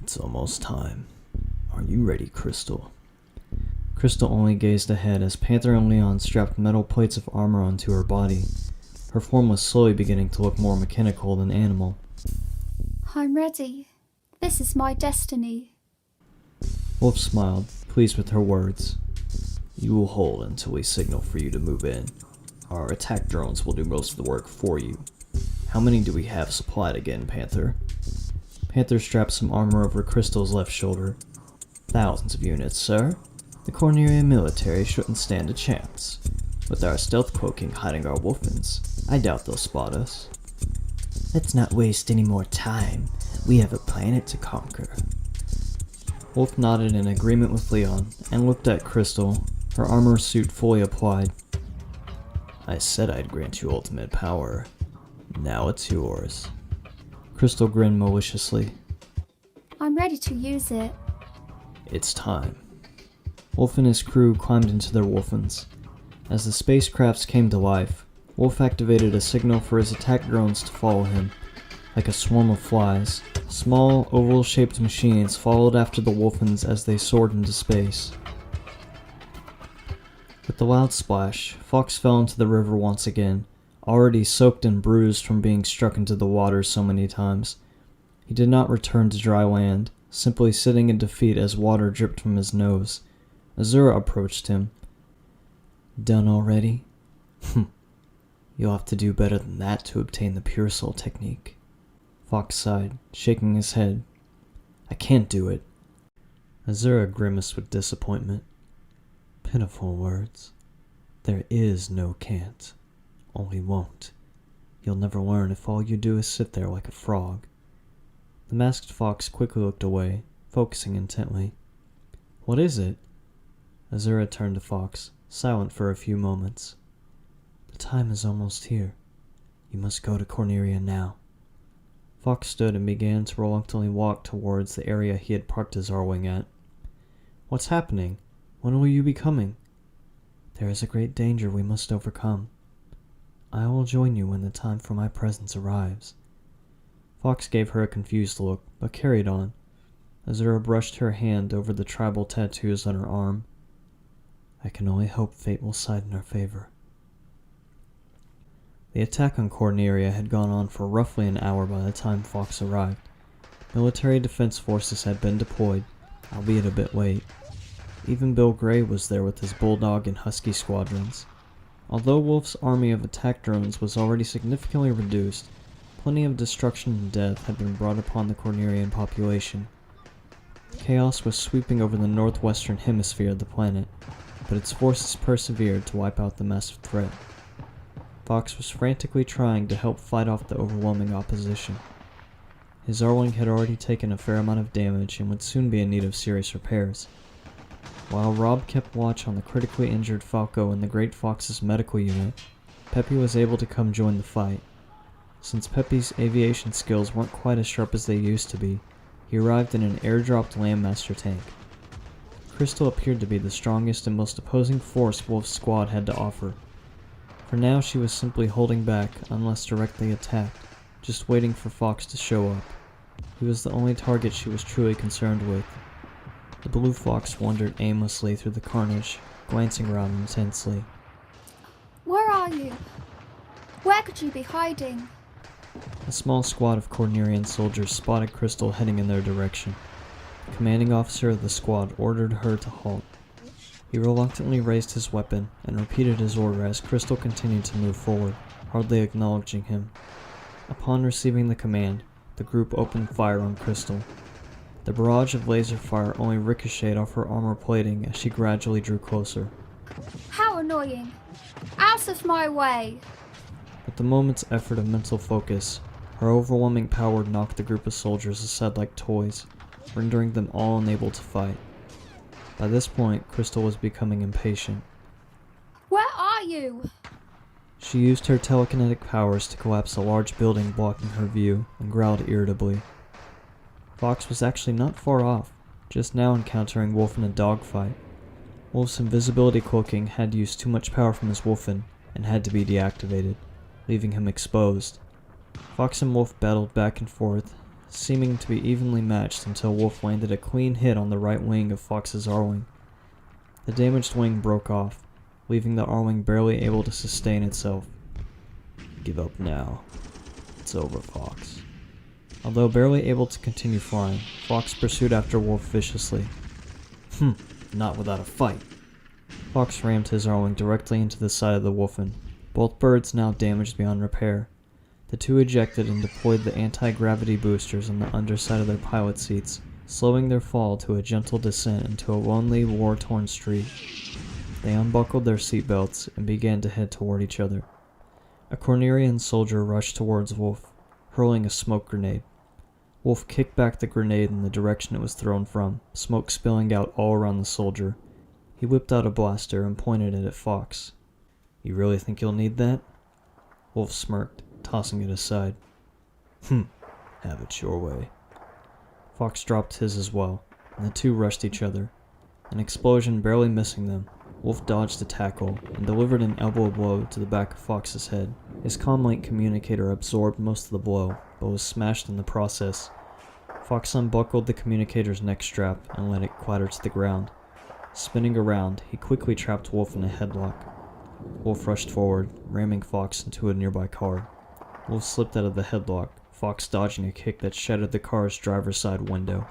It's almost time. Are you ready, Crystal? Crystal only gazed ahead as Panther and Leon strapped metal plates of armor onto her body. Her form was slowly beginning to look more mechanical than animal. I'm ready. This is my destiny. Wolf smiled, pleased with her words. You will hold until we signal for you to move in. Our attack drones will do most of the work for you. How many do we have supplied again, Panther? Panther strapped some armor over Crystal's left shoulder. Thousands of units, sir. The Corneria military shouldn't stand a chance. With our stealth cloaking hiding our wolfmans, I doubt they'll spot us. Let's not waste any more time. We have a planet to conquer. Wolf nodded in agreement with Leon and looked at Crystal, her armor suit fully applied. I said I'd grant you ultimate power. Now it's yours. Crystal grinned maliciously. I'm ready to use it. It's time. Wolf and his crew climbed into their wolfens. As the spacecrafts came to life, Wolf activated a signal for his attack drones to follow him. Like a swarm of flies, small, oval-shaped machines followed after the wolfens as they soared into space. With the loud splash, Fox fell into the river once again, already soaked and bruised from being struck into the water so many times. He did not return to dry land, simply sitting in defeat as water dripped from his nose. Azura approached him. Done already? You'll have to do better than that to obtain the Pure Soul technique. Fox sighed, shaking his head. I can't do it. Azura grimaced with disappointment. Pitiful words. There is no can't. Only won't. You'll never learn if all you do is sit there like a frog. The masked fox quickly looked away, focusing intently. What is it? Azura turned to Fox, silent for a few moments. The time is almost here. You must go to Corneria now. Fox stood and began to reluctantly walk towards the area he had parked his Arwing at. What's happening? When will you be coming? There is a great danger we must overcome. I will join you when the time for my presence arrives. Fox gave her a confused look, but carried on. Azura brushed her hand over the tribal tattoos on her arm. I can only hope fate will side in our favor. The attack on Corneria had gone on for roughly an hour by the time Fox arrived. Military defense forces had been deployed, albeit a bit late. Even Bill Gray was there with his Bulldog and Husky squadrons. Although Wolf's army of attack drones was already significantly reduced, plenty of destruction and death had been brought upon the Cornerian population. Chaos was sweeping over the northwestern hemisphere of the planet, but its forces persevered to wipe out the massive threat. Fox was frantically trying to help fight off the overwhelming opposition. His Arwing had already taken a fair amount of damage and would soon be in need of serious repairs. While Rob kept watch on the critically injured Falco in the Great Fox's medical unit, Peppy was able to come join the fight. Since Peppy's aviation skills weren't quite as sharp as they used to be, he arrived in an airdropped Landmaster tank. Crystal appeared to be the strongest and most opposing force Wolf's squad had to offer. For now she was simply holding back unless directly attacked, just waiting for Fox to show up. He was the only target she was truly concerned with. The blue fox wandered aimlessly through the carnage, glancing around intensely. Where are you? Where could you be hiding? A small squad of Cornerian soldiers spotted Crystal heading in their direction. The commanding officer of the squad ordered her to halt. He reluctantly raised his weapon and repeated his order as Crystal continued to move forward, hardly acknowledging him. Upon receiving the command, the group opened fire on Crystal. The barrage of laser fire only ricocheted off her armor plating as she gradually drew closer. How annoying! Out of my way! With the moment's effort of mental focus, her overwhelming power knocked the group of soldiers aside like toys, rendering them all unable to fight. By this point, Crystal was becoming impatient. Where are you? She used her telekinetic powers to collapse a large building blocking her view and growled irritably. Fox was actually not far off, just now encountering Wolf in a dogfight. Wolf's invisibility cloaking had used too much power from his Wolfen and had to be deactivated, leaving him exposed. Fox and Wolf battled back and forth, seeming to be evenly matched until Wolf landed a clean hit on the right wing of Fox's R-wing. The damaged wing broke off, leaving the R-wing barely able to sustain itself. "Give up now. It's over, Fox." Although barely able to continue flying, Fox pursued after Wolf viciously. Not without a fight." Fox rammed his R-wing directly into the side of the Wolfen, both birds now damaged beyond repair. The two ejected and deployed the anti-gravity boosters on the underside of their pilot seats, slowing their fall to a gentle descent into a lonely, war-torn street. They unbuckled their seatbelts and began to head toward each other. A Cornerian soldier rushed towards Wolf, hurling a smoke grenade. Wolf kicked back the grenade in the direction it was thrown from, smoke spilling out all around the soldier. He whipped out a blaster and pointed it at Fox. "You really think you'll need that?" Wolf smirked, tossing it aside. Have it your way." Fox dropped his as well, and the two rushed each other. An explosion barely missing them, Wolf dodged a tackle and delivered an elbow blow to the back of Fox's head. His comlink communicator absorbed most of the blow, but was smashed in the process. Fox unbuckled the communicator's neck strap and let it clatter to the ground. Spinning around, he quickly trapped Wolf in a headlock. Wolf rushed forward, ramming Fox into a nearby car. Wolf slipped out of the headlock, Fox dodging a kick that shattered the car's driver's side window.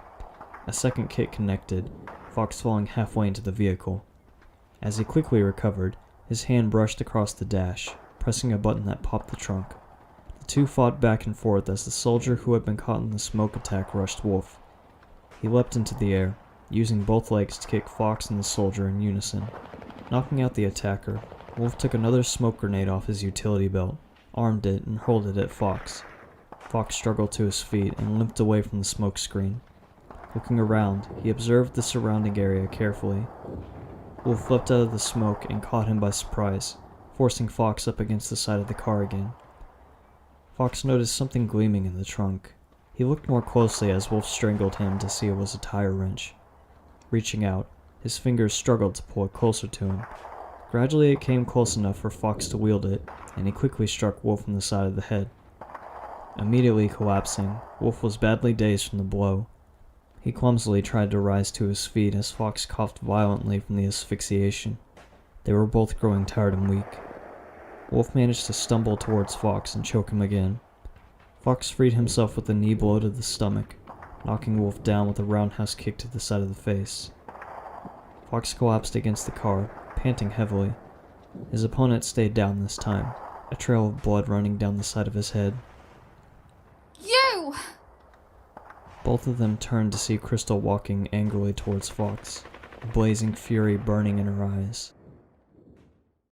A second kick connected, Fox falling halfway into the vehicle. As he quickly recovered, his hand brushed across the dash, pressing a button that popped the trunk. The two fought back and forth as the soldier who had been caught in the smoke attack rushed Wolf. He leapt into the air, using both legs to kick Fox and the soldier in unison. Knocking out the attacker, Wolf took another smoke grenade off his utility belt, armed it, and hurled it at Fox. Fox struggled to his feet and limped away from the smoke screen. Looking around, he observed the surrounding area carefully. Wolf leapt out of the smoke and caught him by surprise, forcing Fox up against the side of the car again. Fox noticed something gleaming in the trunk. He looked more closely as Wolf strangled him to see it was a tire wrench. Reaching out, his fingers struggled to pull it closer to him. Gradually it came close enough for Fox to wield it, and he quickly struck Wolf in the side of the head. Immediately collapsing, Wolf was badly dazed from the blow. He clumsily tried to rise to his feet as Fox coughed violently from the asphyxiation. They were both growing tired and weak. Wolf managed to stumble towards Fox and choke him again. Fox freed himself with a knee blow to the stomach, knocking Wolf down with a roundhouse kick to the side of the face. Fox collapsed against the car, panting heavily. His opponent stayed down this time, a trail of blood running down the side of his head. "You!" Both of them turned to see Crystal walking angrily towards Fox, blazing fury burning in her eyes.